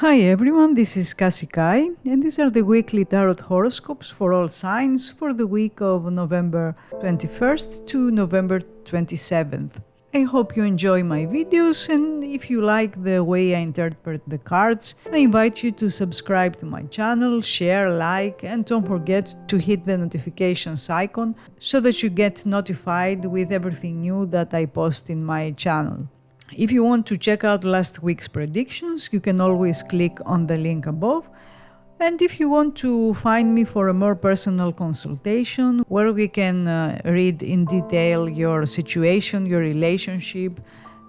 Hi everyone, this is Kassie and these are the weekly tarot horoscopes for all signs for the week of November 21st to November 27th. I hope you enjoy my videos, and if you like the way I interpret the cards, I invite you to subscribe to my channel, share, like, and don't forget to hit the notifications icon so that you get notified with everything new that I post in my channel. If you want to check out last week's predictions, you can always click on the link above. And if you want to find me for a more personal consultation, where we can read in detail your situation, your relationship,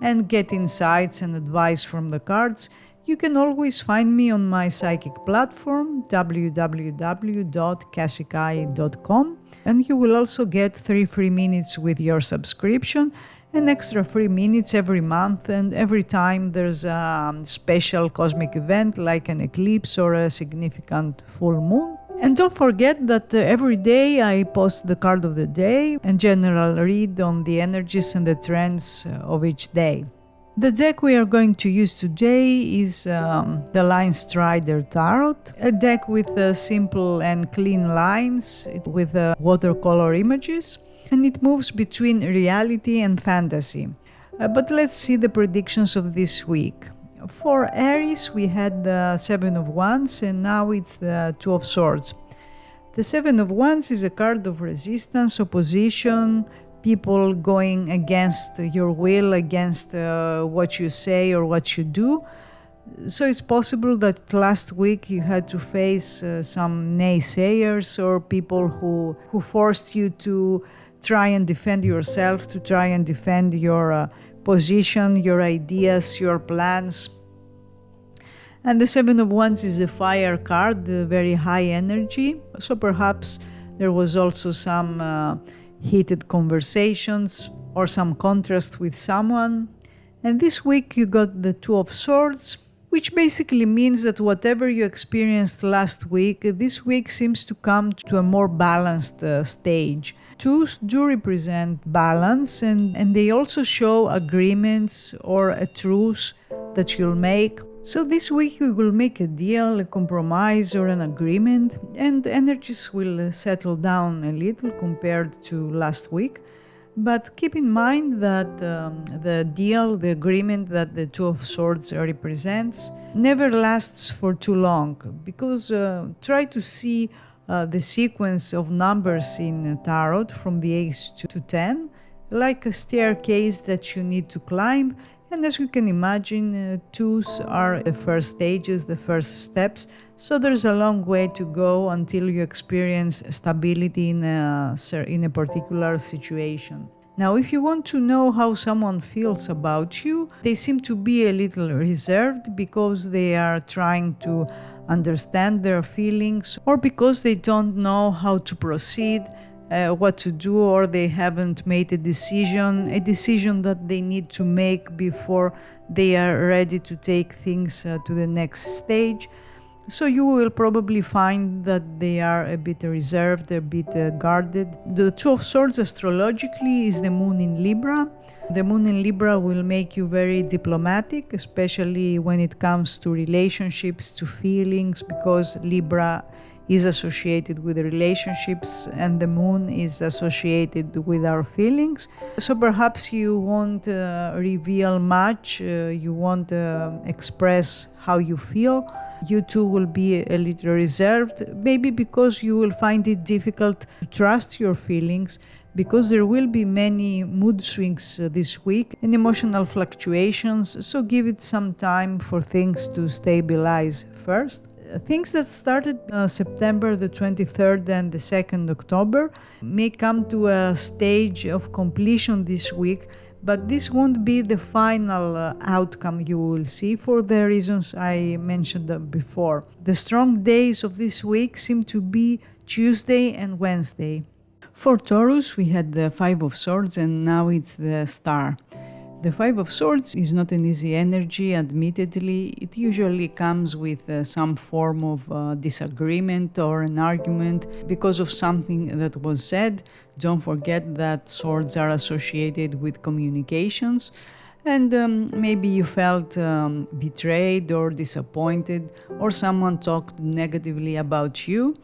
and get insights and advice from the cards, you can always find me on my psychic platform, www.kassikai.com, and you will also get 3 free minutes with your subscription, an extra 3 minutes every month, and every time there's a special cosmic event like an eclipse or a significant full moon. And don't forget that every day I post the card of the day and general read on the energies and the trends of each day. The deck we are going to use today is the Line Strider Tarot, a deck with simple and clean lines with watercolor images, and it moves between reality and fantasy. But let's see the predictions of this week. For Aries, we had the 7 of Wands, and now it's the 2 of Swords. The 7 of Wands is a card of resistance, opposition, people going against your will, against what you say or what you do. So it's possible that last week you had to face some naysayers or people who forced you to try and defend yourself, to try and defend your position, your ideas, your plans. And the 7 of Wands is a fire card, very high energy. So perhaps there was also some heated conversations or some contrast with someone. And this week you got the 2 of Swords, which basically means that whatever you experienced last week, this week seems to come to a more balanced stage. Twos do represent balance, and they also show agreements or a truce that you'll make. So this week we will make a deal, a compromise or an agreement, and energies will settle down a little compared to last week. But keep in mind that the deal, the agreement that the 2 of Swords represents never lasts for too long, because try to see the sequence of numbers in tarot from the Ace to 10, like a staircase that you need to climb. And as you can imagine, 2s are the first stages, the first steps. So there's a long way to go until you experience stability in a particular situation. Now, if you want to know how someone feels about you, they seem to be a little reserved because they are trying to understand their feelings, or because they don't know how to proceed, what to do, or they haven't made a decision that they need to make before they are ready to take things to the next stage. So you will probably find that they are a bit reserved, a bit guarded. The 2 of Swords astrologically is the moon in Libra. The moon in Libra will make you very diplomatic, especially when it comes to relationships, to feelings, because Libra is associated with relationships and the moon is associated with our feelings. So perhaps you won't reveal much, you won't express how you feel. You too will be a little reserved, maybe because you will find it difficult to trust your feelings, because there will be many mood swings this week and emotional fluctuations, so give it some time for things to stabilize first. Things that started September the 23rd and the 2nd October may come to a stage of completion this week, but this won't be the final outcome you will see for the reasons I mentioned before. The strong days of this week seem to be Tuesday and Wednesday. For Taurus, we had the 5 of Swords and now it's the Star. The 5 of Swords is not an easy energy, admittedly. It usually comes with some form of disagreement or an argument because of something that was said. Don't forget that swords are associated with communications. and maybe you felt betrayed or disappointed, or someone talked negatively about you.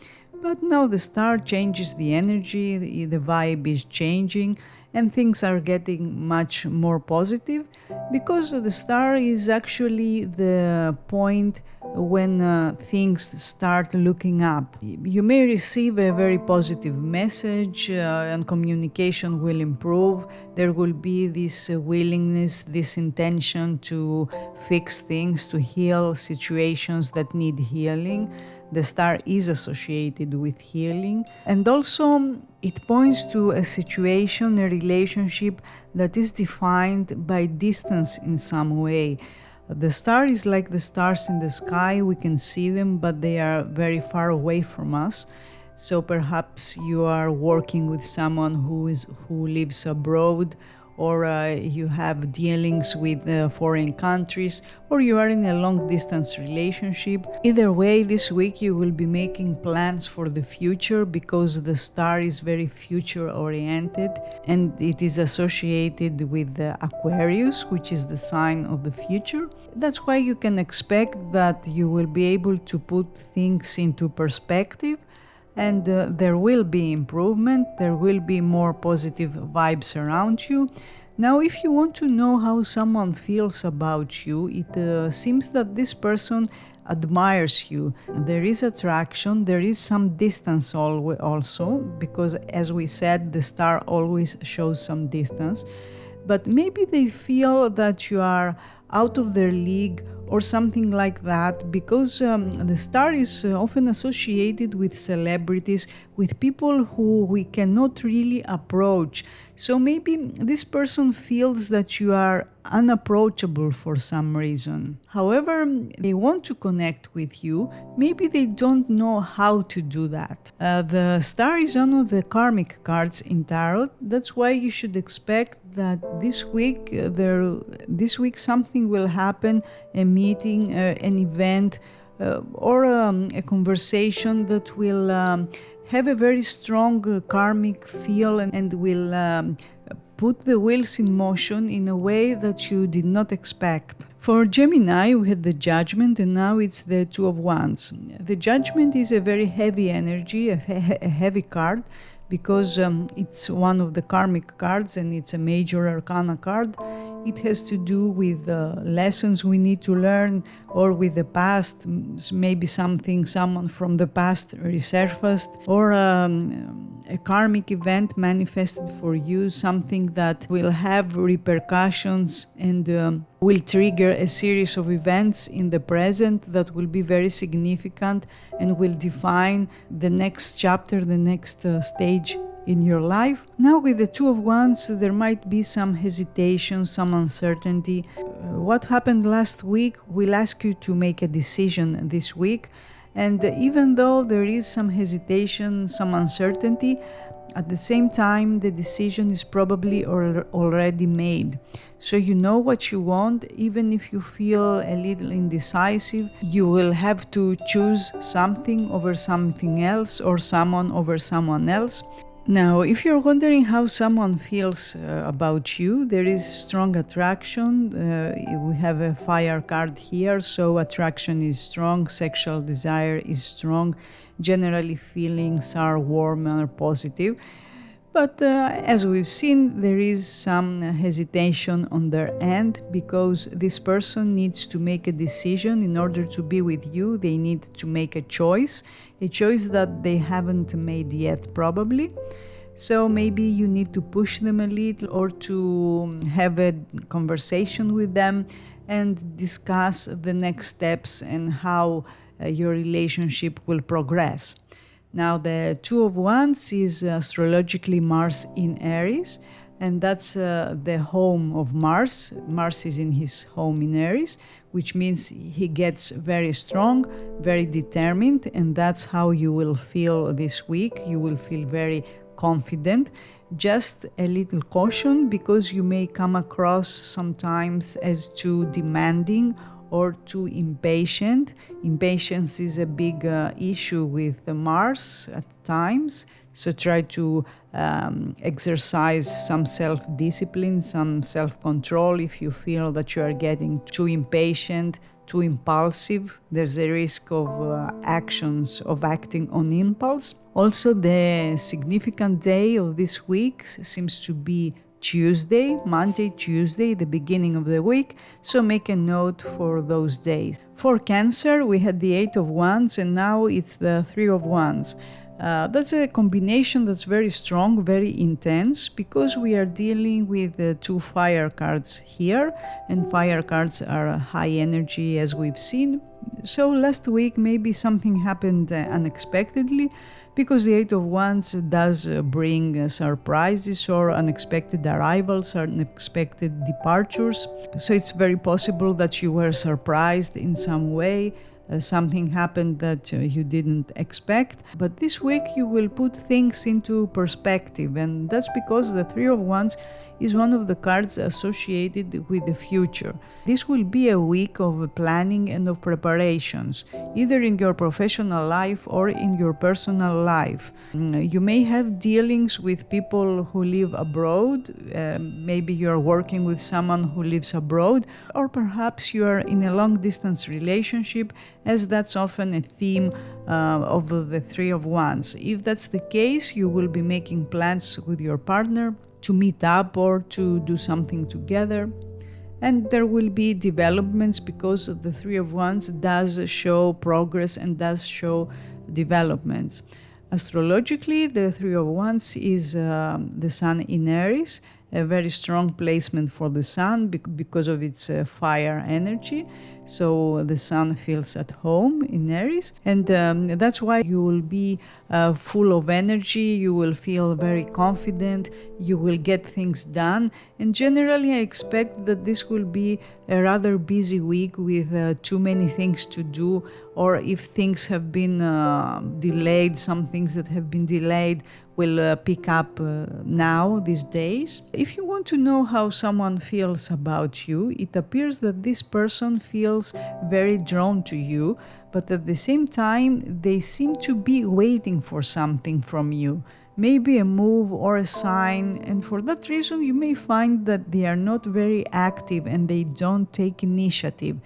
But now the star changes the energy, the vibe is changing, and things are getting much more positive, because the star is actually the point when things start looking up. You may receive a very positive message, and communication will improve. There will be this willingness, this intention to fix things, to heal situations that need healing. The star is associated with healing, and also it points to a situation, a relationship that is defined by distance in some way. The star is like the stars in the sky. We can see them, but they are very far away from us. So perhaps you are working with someone who lives abroad, or you have dealings with foreign countries, or you are in a long distance relationship. Either way, this week you will be making plans for the future, because the star is very future oriented, and it is associated with Aquarius, which is the sign of the future. That's why you can expect that you will be able to put things into perspective, and there will be improvement, there will be more positive vibes around you. Now, if you want to know how someone feels about you, it seems that this person admires you. There is attraction, there is some distance also, because as we said, the star always shows some distance. But maybe they feel that you are out of their league or something like that, because the star is often associated with celebrities, with people who we cannot really approach. So maybe this person feels that you are unapproachable for some reason. However, they want to connect with you. Maybe they don't know how to do that. The star is one of the karmic cards in tarot. That's why you should expect that this week something will happen, a meeting, an event, or a conversation that will have a very strong karmic feel, and will put the wheels in motion in a way that you did not expect. For Gemini, we had the Judgment, and now it's the Two of Wands. The Judgment is a very heavy energy, a heavy card, because it's one of the karmic cards and it's a major arcana card. It has to do with lessons we need to learn, or with the past, maybe someone from the past resurfaced, or a karmic event manifested for you, something that will have repercussions and will trigger a series of events in the present that will be very significant and will define the next chapter, the next stage in your life. Now with the Two of Wands, there might be some hesitation, some uncertainty. What happened last week will ask you to make a decision this week, and even though there is some hesitation, some uncertainty, at the same time the decision is probably already made. So you know what you want. Even if you feel a little indecisive, you will have to choose something over something else, or someone over someone else. Now, if you're wondering how someone feels about you, there is strong attraction. We have a fire card here, so attraction is strong, sexual desire is strong. Generally, feelings are warm and positive. But as we've seen, there is some hesitation on their end, because this person needs to make a decision. In order to be with you, they need to make a choice that they haven't made yet, probably. So maybe you need to push them a little, or to have a conversation with them and discuss the next steps and how your relationship will progress. Now, the Two of Wands is astrologically Mars in Aries, and that's the home of Mars. Mars is in his home in Aries, which means he gets very strong, very determined, and that's how you will feel this week. You will feel very confident. Just a little caution, because you may come across sometimes as too demanding or too impatient. Impatience is a big issue with Mars at times, So try to exercise some self-discipline, some self-control if you feel that you are getting too impatient, too impulsive. There's a risk of acting on impulse. Also, the significant day of this week seems to be Monday, Tuesday, the beginning of the week, so make a note for those days. For Cancer, we had the 8 of Wands and now it's the 3 of Wands. That's a combination that's very strong, very intense, because we are dealing with the 2 fire cards here, and fire cards are high energy as we've seen. So last week maybe something happened unexpectedly, because the 8 of Wands does bring surprises or unexpected arrivals, unexpected departures. So it's very possible that you were surprised in some way. Something happened that you didn't expect, but this week you will put things into perspective, and that's because the 3 of Wands is one of the cards associated with the future. This will be a week of planning and of preparations, either in your professional life or in your personal life. You may have dealings with people who live abroad, maybe you're working with someone who lives abroad, or perhaps you are in a long-distance relationship, as that's often a theme of the 3 of Wands. If that's the case, you will be making plans with your partner to meet up or to do something together. And there will be developments, because the 3 of Wands does show progress and does show developments. Astrologically, the 3 of Wands is the Sun in Aries, a very strong placement for the Sun because of its fire energy. So the Sun feels at home in Aries, and that's why you will be full of energy, you will feel very confident, you will get things done, and generally I expect that this will be a rather busy week with too many things to do, or if things have been delayed, some things that have been delayed will pick up now, these days. If you want to know how someone feels about you, it appears that this person feels very drawn to you, but at the same time, they seem to be waiting for something from you. Maybe a move or a sign, and for that reason you may find that they are not very active and they don't take initiative.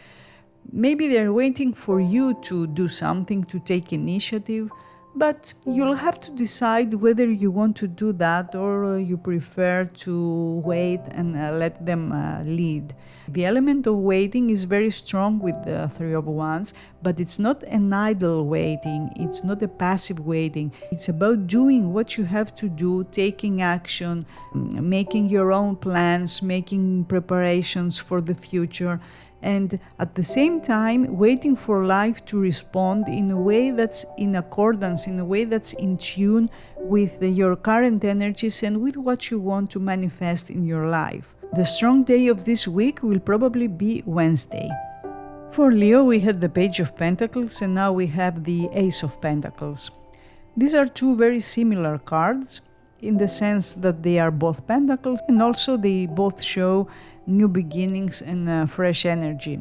Maybe they're waiting for you to do something, to take initiative, but you'll have to decide whether you want to do that or you prefer to wait and let them lead. The element of waiting is very strong with the 3 of Wands, but it's not an idle waiting, it's not a passive waiting. It's about doing what you have to do, taking action, making your own plans, making preparations for the future, and at the same time waiting for life to respond in a way that's in accordance, in a way that's in tune with your current energies and with what you want to manifest in your life. The strong day of this week will probably be Wednesday. For Leo, we had the Page of Pentacles and now we have the Ace of Pentacles. These are 2 very similar cards in the sense that they are both pentacles, and also they both show new beginnings and fresh energy.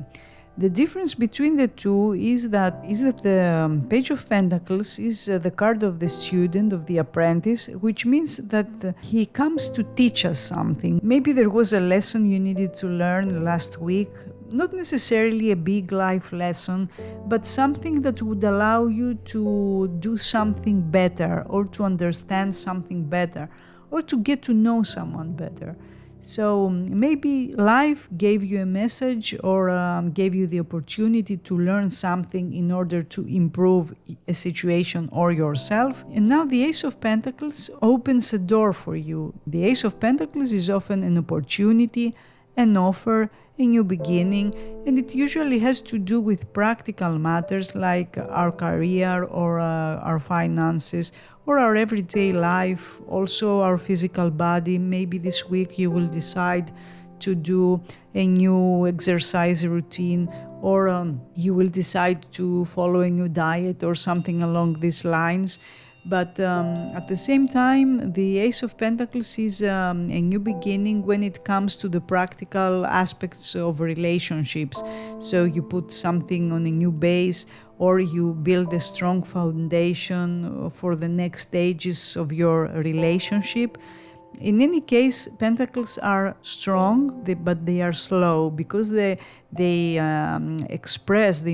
The difference between the two is that the Page of Pentacles is the card of the student, of the apprentice, which means that he comes to teach us something. Maybe there was a lesson you needed to learn last week, not necessarily a big life lesson, but something that would allow you to do something better, or to understand something better, or to get to know someone better. So maybe life gave you a message or gave you the opportunity to learn something in order to improve a situation or yourself. And now the Ace of Pentacles opens a door for you. The Ace of Pentacles is often an opportunity, an offer, a new beginning, and it usually has to do with practical matters like our career or our finances or our everyday life, also our physical body. Maybe this week you will decide to do a new exercise routine, or you will decide to follow a new diet or something along these lines. But at the same time, the Ace of Pentacles is a new beginning when it comes to the practical aspects of relationships. So you put something on a new base, or you build a strong foundation for the next stages of your relationship. In any case, pentacles are strong, but they are slow because they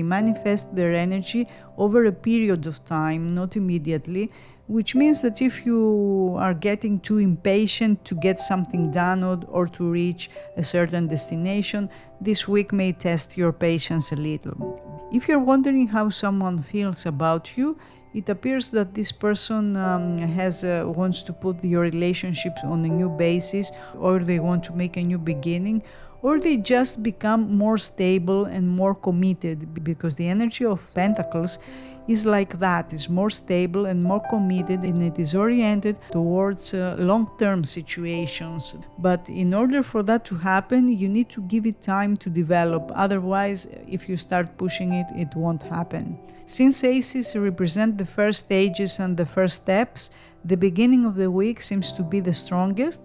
manifest their energy over a period of time, not immediately, which means that if you are getting too impatient to get something done or to reach a certain destination, this week may test your patience a little. If you're wondering how someone feels about you, it appears that this person wants to put your relationship on a new basis, or they want to make a new beginning, or they just become more stable and more committed, because the energy of Pentacles is like that, is more stable and more committed, and it is oriented towards long-term situations. But in order for that to happen, you need to give it time to develop. Otherwise, if you start pushing it, it won't happen. Since aces represent the first stages and the first steps, the beginning of the week seems to be the strongest.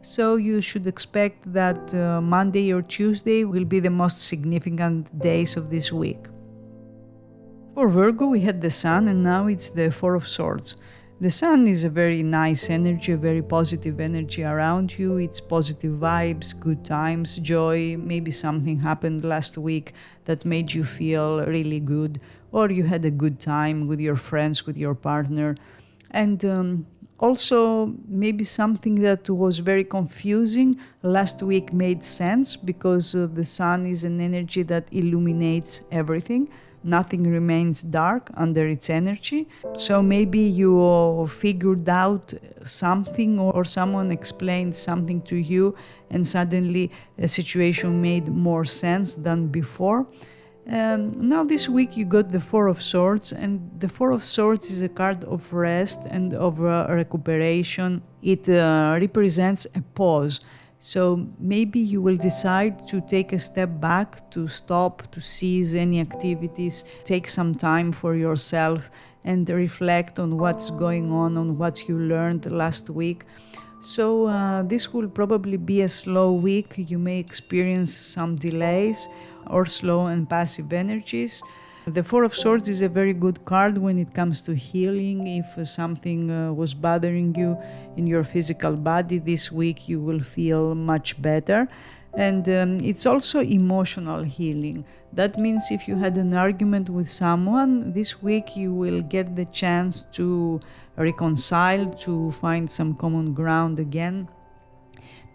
So you should expect that Monday or Tuesday will be the most significant days of this week. For Virgo, we had the Sun, and now it's the Four of Swords. The Sun is a very nice energy, a very positive energy around you. It's positive vibes, good times, joy. Maybe something happened last week that made you feel really good, or you had a good time with your friends, with your partner. And also, maybe something that was very confusing last week made sense, because the Sun is an energy that illuminates everything. Nothing remains dark under its energy. So maybe you figured out something, or someone explained something to you, and suddenly a situation made more sense than before. Now this week you got the Four of Swords, and the Four of Swords is a card of rest and of recuperation. It represents a pause. So maybe you will decide to take a step back, to stop, to cease any activities, take some time for yourself and reflect on what's going on what you learned last week. So this will probably be a slow week. You may experience some delays or slow and passive energies. The Four of Swords is a very good card when it comes to healing. If something was bothering you in your physical body this week, you will feel much better. And it's also emotional healing. That means if you had an argument with someone, this week you will get the chance to reconcile, to find some common ground again,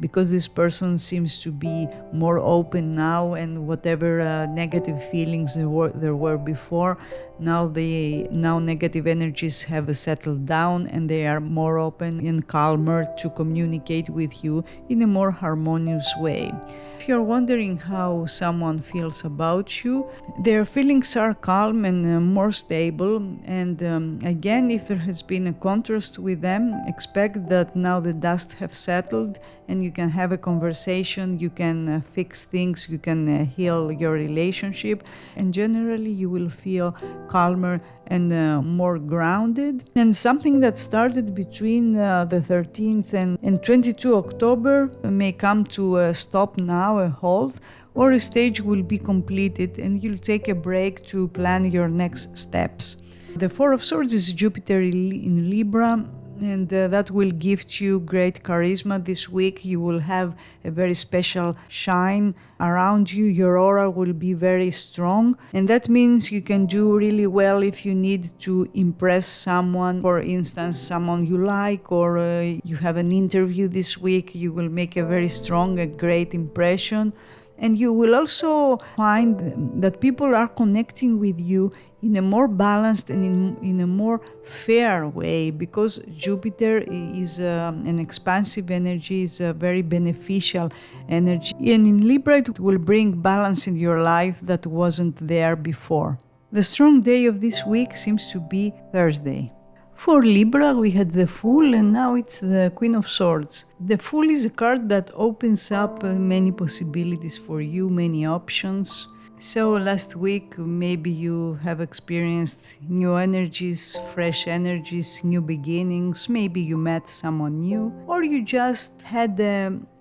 because this person seems to be more open now, and whatever negative feelings there were before, now negative energies have settled down, and they are more open and calmer to communicate with you in a more harmonious way. If you're wondering how someone feels about you, their feelings are calm and more stable. And again, if there has been a contrast with them, expect that now the dust have settled and you can have a conversation, you can fix things, you can heal your relationship, and generally you will feel calmer and more grounded. And something that started between the 13th and 22 October may come to a stop now, a halt, or a stage will be completed and you'll take a break to plan your next steps. The Four of Swords is Jupiter in Libra, and that will gift you great charisma this week. You will have a very special shine around you. Your aura will be very strong, and that means you can do really well if you need to impress someone, for instance, someone you like, or you have an interview this week. You will make a very strong, a great impression. And you will also find that people are connecting with you in a more balanced and in a more fair way, because Jupiter is an expansive energy, is a very beneficial energy. And in Libra, it will bring balance in your life that wasn't there before. The strong day of this week seems to be Thursday. For Libra, we had the Fool, and now it's the Queen of Swords. The Fool is a card that opens up many possibilities for you, many options. So last week, maybe you have experienced new energies, fresh energies, new beginnings. Maybe you met someone new, or you just had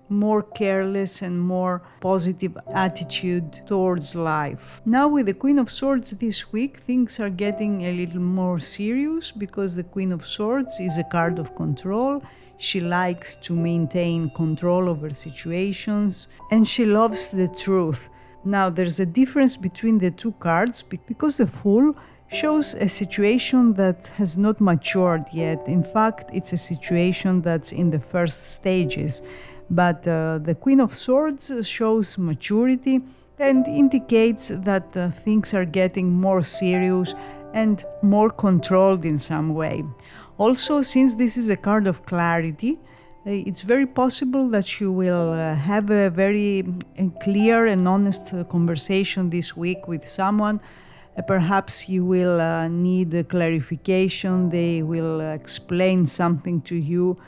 more careless and more positive attitude towards life. Now with the Queen of Swords this week, things are getting a little more serious because the Queen of Swords is a card of control. She likes to maintain control over situations and she loves the truth. Now there's a difference between the two cards because the Fool shows a situation that has not matured yet. In fact, it's a situation that's in the first stages. But the Queen of Swords shows maturity and indicates that things are getting more serious and more controlled in some way. Also, since this is a card of clarity, it's very possible that you will have a very clear and honest conversation this week with someone. Perhaps you will need a clarification. They will explain something to you,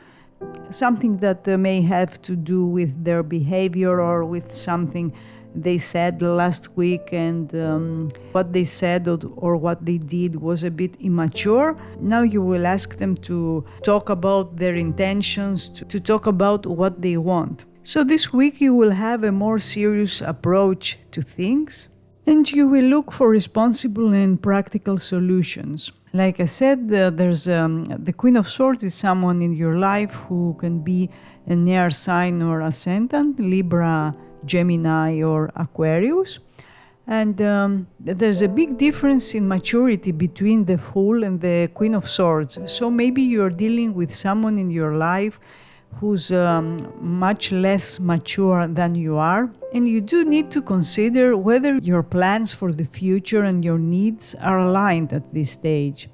something that may have to do with their behavior or with something they said last week, and what they said or what they did was a bit immature. Now you will ask them to talk about their intentions, to talk about what they want. So this week you will have a more serious approach to things, and you will look for responsible and practical solutions. Like I said, there's the Queen of Swords is someone in your life who can be an air sign or ascendant, Libra, Gemini or Aquarius. And there's a big difference in maturity between the Fool and the Queen of Swords. So maybe you're dealing with someone in your life who's much less mature than you are. And you do need to consider whether your plans for the future and your needs are aligned at this stage.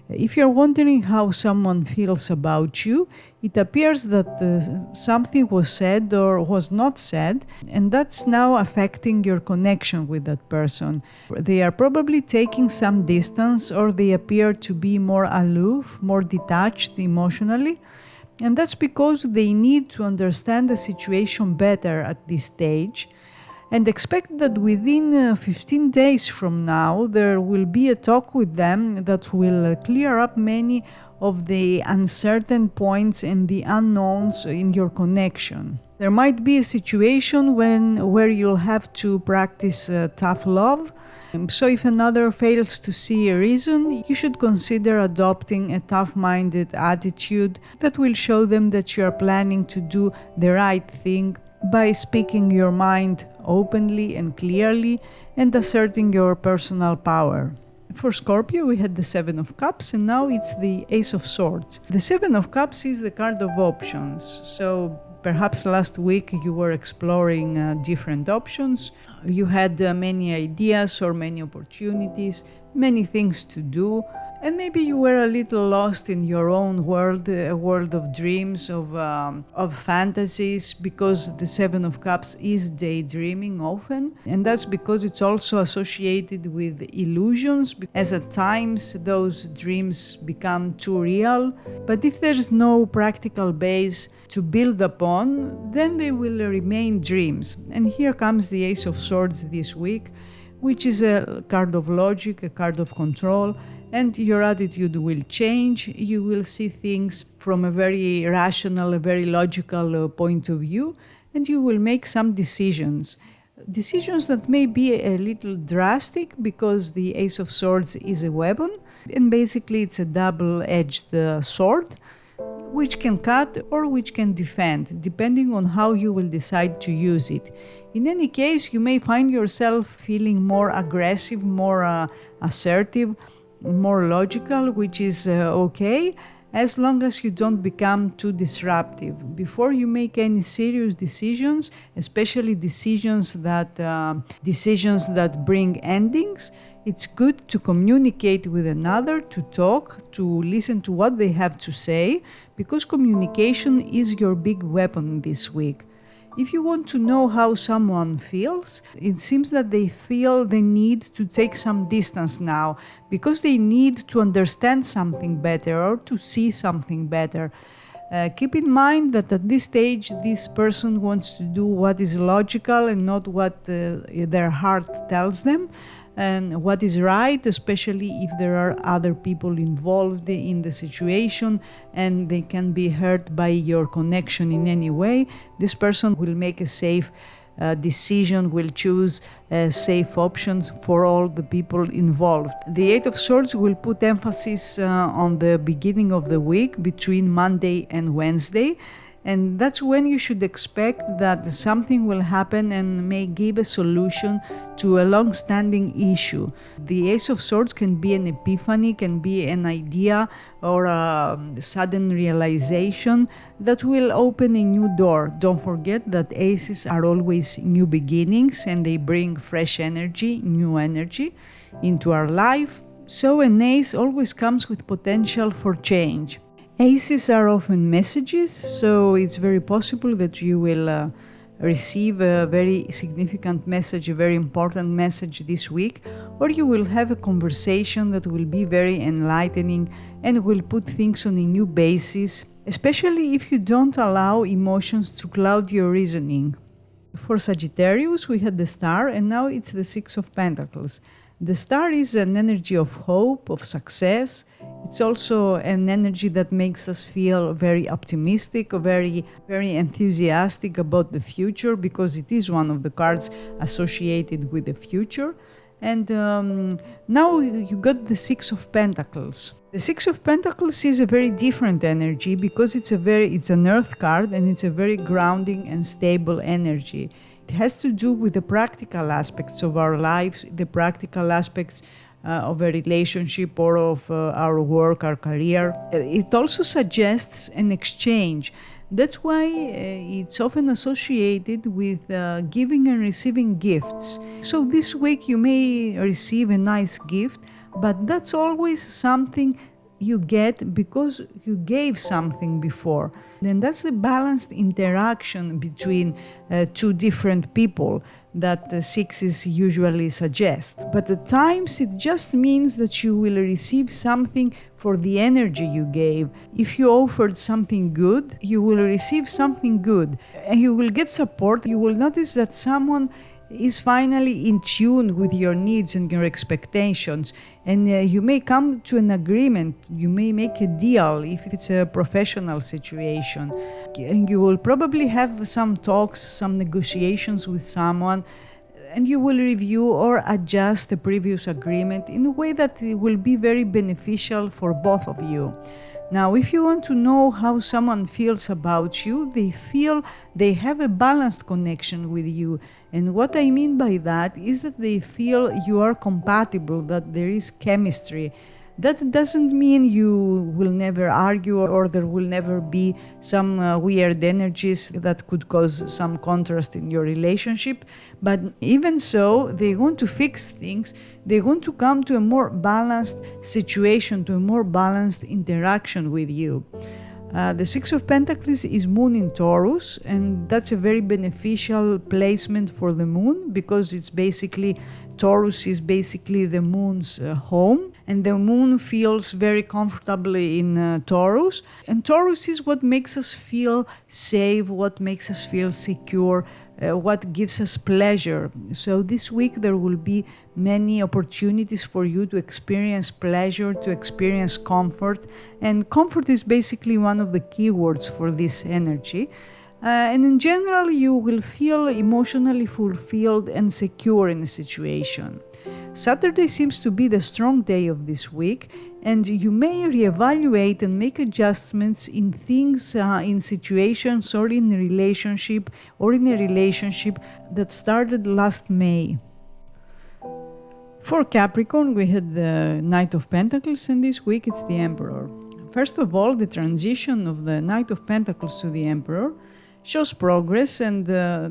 If you're wondering how someone feels about you, it appears that something was said or was not said, and that's now affecting your connection with that person. They are probably taking some distance, or they appear to be more aloof, more detached emotionally. And that's because they need to understand the situation better at this stage, and expect that within 15 days from now there will be a talk with them that will clear up many of the uncertain points and the unknowns in your connection. There might be a situation where you'll have to practice tough love. So if another fails to see a reason, you should consider adopting a tough-minded attitude that will show them that you are planning to do the right thing by speaking your mind openly and clearly and asserting your personal power. For Scorpio, we had the Seven of Cups, and now it's the Ace of Swords. The Seven of Cups is the card of options. So perhaps last week you were exploring different options. You had many ideas or many opportunities, many things to do. And maybe you were a little lost in your own world, a world of dreams, of fantasies, because the Seven of Cups is daydreaming often. And that's because it's also associated with illusions, as at times those dreams become too real. But if there's no practical base to build upon, then they will remain dreams. And here comes the Ace of Swords this week, which is a card of logic, a card of control. And your attitude will change. You will see things from a very rational, a very logical point of view, and you will make some decisions. Decisions that may be a little drastic because the Ace of Swords is a weapon, and basically it's a double-edged sword, which can cut or which can defend, depending on how you will decide to use it. In any case, you may find yourself feeling more aggressive, more assertive, more logical, which is okay, as long as you don't become too disruptive. Before you make any serious decisions, especially decisions that bring endings, it's good to communicate with another, to talk, to listen to what they have to say, because communication is your big weapon this week. If you want to know how someone feels, it seems that they feel the need to take some distance now because they need to understand something better or to see something better. Keep in mind that at this stage, this person wants to do what is logical and not what their heart tells them. and what is right, especially if there are other people involved in the situation and they can be hurt by your connection in any way. This person will make a safe decision, will choose safe options for all the people involved. The Eight of Swords will put emphasis on the beginning of the week between Monday and Wednesday. And that's when you should expect that something will happen and may give a solution to a long-standing issue. The Ace of Swords can be an epiphany, can be an idea or a sudden realization that will open a new door. Don't forget that aces are always new beginnings and they bring fresh energy, new energy into our life. So an ace always comes with potential for change. Aces are often messages, so it's very possible that you will receive a very significant message, a very important message this week, or you will have a conversation that will be very enlightening and will put things on a new basis, especially if you don't allow emotions to cloud your reasoning. For Sagittarius, we had the Star, and now it's the Six of Pentacles. The Star is an energy of hope, of success. It's also an energy that makes us feel very optimistic, very enthusiastic about the future, because it is one of the cards associated with the future. And now you got the Six of Pentacles. The Six of Pentacles is a very different energy because it's an earth card and it's a very grounding and stable energy. It has to do with the practical aspects of our lives, the practical aspects of a relationship or of our work, our career. It also suggests an exchange. That's why it's often associated with giving and receiving gifts. So this week you may receive a nice gift, but that's always something you get because you gave something before. Then that's the balanced interaction between two different people that the sixes usually suggest. But at times it just means that you will receive something for the energy you gave. If you offered something good, you will receive something good. And you will get support. You will notice that someone is finally in tune with your needs and your expectations, and you may come to an agreement, you may make a deal if it's a professional situation, and you will probably have some talks, some negotiations with someone, and you will review or adjust the previous agreement in a way that it will be very beneficial for both of you. Now, if you want to know how someone feels about you, they feel they have a balanced connection with you. And what I mean by that is that they feel you are compatible, that there is chemistry. That doesn't mean you will never argue or there will never be some weird energies that could cause some contrast in your relationship. But even so, they want to fix things. They want to come to a more balanced situation, to a more balanced interaction with you. The Six of Pentacles is Moon in Taurus, and that's a very beneficial placement for the Moon because it's basically, Taurus is basically the Moon's home, and the Moon feels very comfortably in Taurus. And Taurus is what makes us feel safe, what makes us feel secure, what gives us pleasure. So this week there will be many opportunities for you to experience pleasure, to experience comfort. And comfort is basically one of the keywords for this energy. And in general, you will feel emotionally fulfilled and secure in a situation. Saturday seems to be the strong day of this week, and you may reevaluate and make adjustments in things, in situations or in a relationship that started last May. For Capricorn, we had the Knight of Pentacles, and this week it's the Emperor. First of all, the transition of the Knight of Pentacles to the Emperor shows progress, and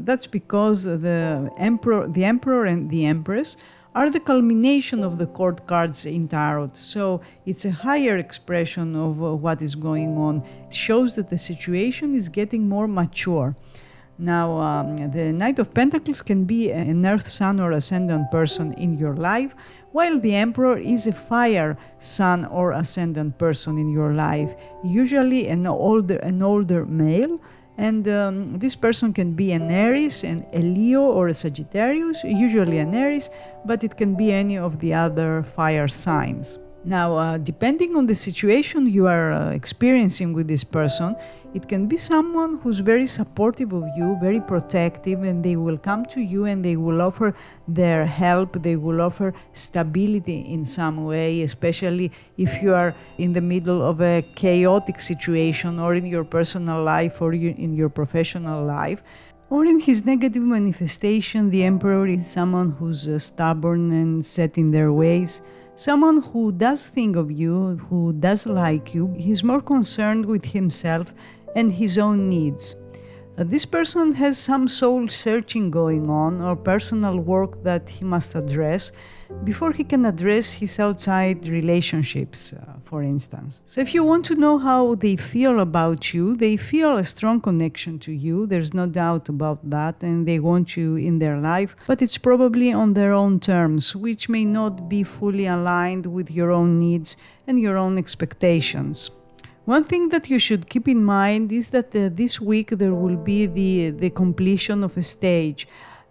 that's because the Emperor and the Empress are the culmination of the court cards in Tarot. So it's a higher expression of what is going on. It shows that the situation is getting more mature. Now, the Knight of Pentacles can be an Earth Sun or Ascendant person in your life, while the Emperor is a Fire Sun or Ascendant person in your life, usually an older male. And this person can be an Aries, a Leo, or a Sagittarius, usually an Aries, but it can be any of the other fire signs. Now, depending on the situation you are experiencing with this person, it can be someone who's very supportive of you, very protective, and they will come to you and they will offer their help, they will offer stability in some way, especially if you are in the middle of a chaotic situation or in your personal life or in your professional life. Or in his negative manifestation, the Emperor is someone who's stubborn and set in their ways. Someone who does think of you, who does like you. He's more concerned with himself and his own needs. This person has some soul searching going on or personal work that he must address before he can address his outside relationships, for instance. So if you want to know how they feel about you, they feel a strong connection to you, there's no doubt about that, and they want you in their life, but it's probably on their own terms, which may not be fully aligned with your own needs and your own expectations. One thing that you should keep in mind is that this week there will be the completion of a stage.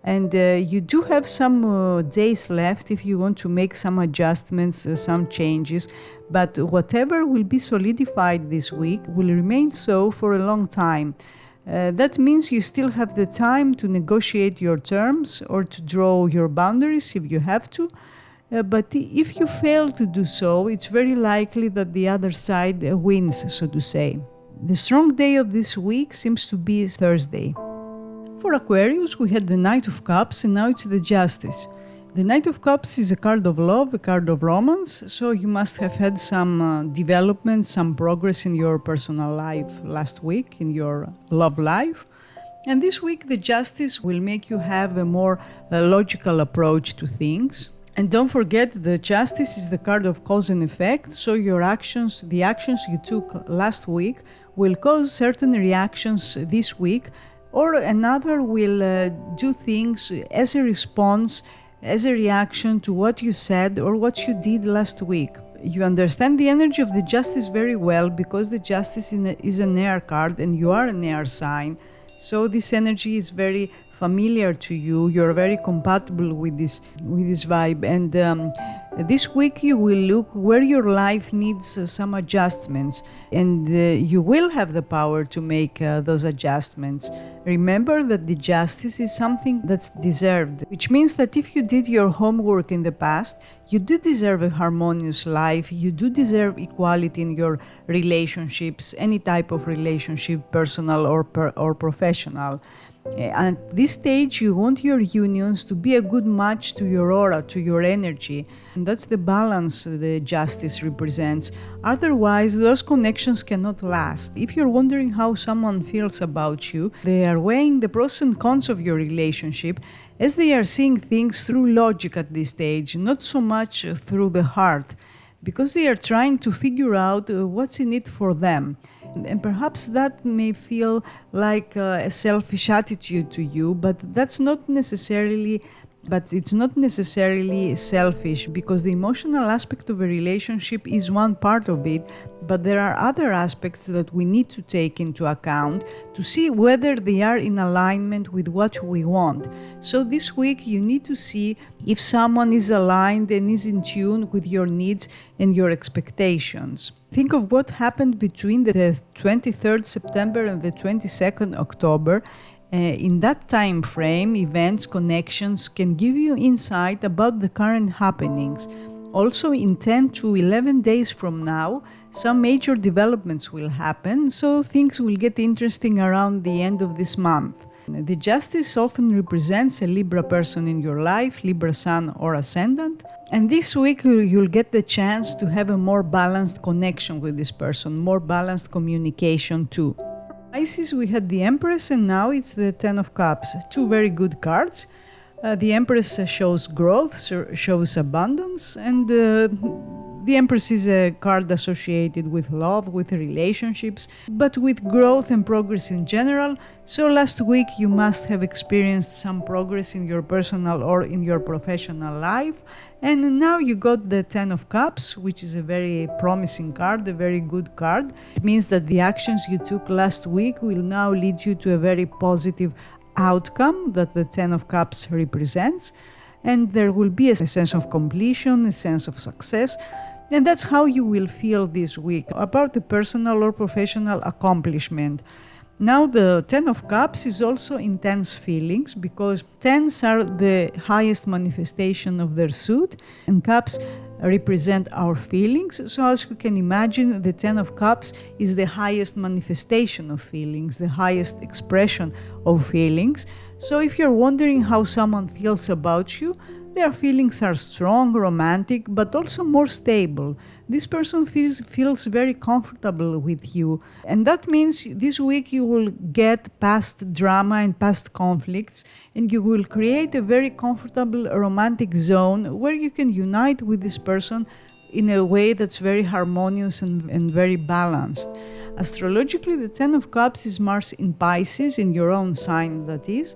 And you do have some days left if you want to make some adjustments, some changes, but whatever will be solidified this week will remain so for a long time. That means you still have the time to negotiate your terms or to draw your boundaries if you have to. But if you fail to do so, it's very likely that the other side wins, so to say. The strong day of this week seems to be Thursday. For Aquarius, we had the Knight of Cups and now it's the Justice. The Knight of Cups is a card of love, a card of romance, so you must have had some development, some progress in your personal life last week, in your love life. And this week the Justice will make you have a more logical approach to things. And don't forget, the Justice is the card of cause and effect, so your actions, the actions you took last week, will cause certain reactions this week, or another will do things as a response, as a reaction to what you said or what you did last week. You understand the energy of the Justice very well because the Justice is an air card and you are an air sign. So this energy is very familiar to you. You're very compatible with this vibe. And this week you will look where your life needs some adjustments, and you will have the power to make those adjustments. Remember that the Justice is something that's deserved, which means that if you did your homework in the past, you do deserve a harmonious life, you do deserve equality in your relationships, any type of relationship, personal or professional. At this stage, you want your unions to be a good match to your aura, to your energy. And that's the balance the Justice represents. Otherwise, those connections cannot last. If you're wondering how someone feels about you, they are weighing the pros and cons of your relationship as they are seeing things through logic at this stage, not so much through the heart, because they are trying to figure out what's in it for them. And perhaps that may feel like a selfish attitude to you, but it's not necessarily selfish, because the emotional aspect of a relationship is one part of it, but there are other aspects that we need to take into account to see whether they are in alignment with what we want. So this week you need to see if someone is aligned and is in tune with your needs and your expectations. Think of what happened between the 23rd September and the 22nd October. In that time frame, events, connections can give you insight about the current happenings. Also, in 10 to 11 days from now, some major developments will happen, so things will get interesting around the end of this month. The Justice often represents a Libra person in your life, Libra Sun or Ascendant, and this week you'll get the chance to have a more balanced connection with this person, more balanced communication too. Pisces, we had the Empress and now it's the Ten of Cups. Two very good cards. The Empress shows growth, shows abundance, and The Empress is a card associated with love, with relationships, but with growth and progress in general. So last week you must have experienced some progress in your personal or in your professional life. And now you got the Ten of Cups, which is a very promising card, a very good card. It means that the actions you took last week will now lead you to a very positive outcome that the Ten of Cups represents. And there will be a sense of completion, a sense of success. And that's how you will feel this week about the personal or professional accomplishment. Now the Ten of Cups is also intense feelings, because tens are the highest manifestation of their suit and cups represent our feelings. So as you can imagine, the Ten of Cups is the highest manifestation of feelings, the highest expression of feelings. So if you're wondering how someone feels about you, their feelings are strong, romantic, but also more stable. This person feels very comfortable with you. And that means this week you will get past drama and past conflicts, and you will create a very comfortable romantic zone where you can unite with this person in a way that's very harmonious and very balanced. Astrologically, the Ten of Cups is Mars in Pisces, in your own sign that is.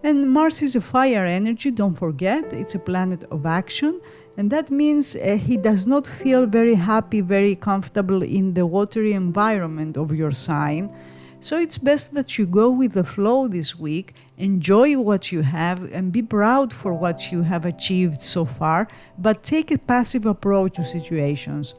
And Mars is a fire energy, don't forget, it's a planet of action. And that means he does not feel very happy, very comfortable in the watery environment of your sign. So it's best that you go with the flow this week, enjoy what you have and be proud for what you have achieved so far, but take a passive approach to situations.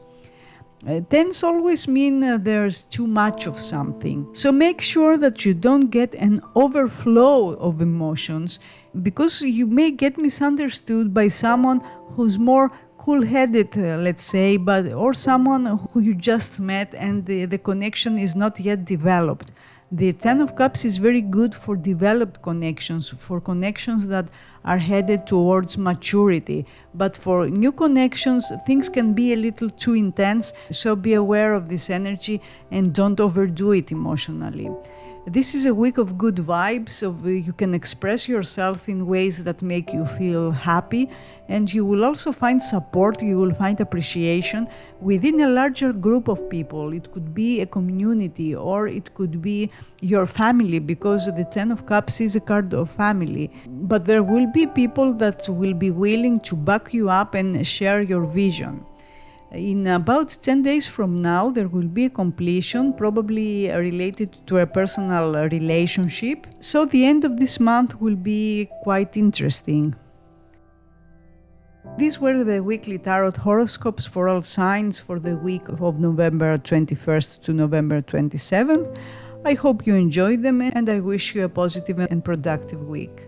Tens always mean there's too much of something. So make sure that you don't get an overflow of emotions, because you may get misunderstood by someone who's more cool-headed, let's say, or someone who you just met and the connection is not yet developed. The Ten of Cups is very good for developed connections, for connections that are headed towards maturity. But for new connections, things can be a little too intense, so be aware of this energy and don't overdo it emotionally. This is a week of good vibes, you can express yourself in ways that make you feel happy, and you will also find support, you will find appreciation within a larger group of people. It could be a community or it could be your family, because the Ten of Cups is a card of family. But there will be people that will be willing to back you up and share your vision. In about 10 days from now, there will be a completion, probably related to a personal relationship. So the end of this month will be quite interesting. These were the weekly tarot horoscopes for all signs for the week of November 21st to November 27th. I hope you enjoyed them and I wish you a positive and productive week.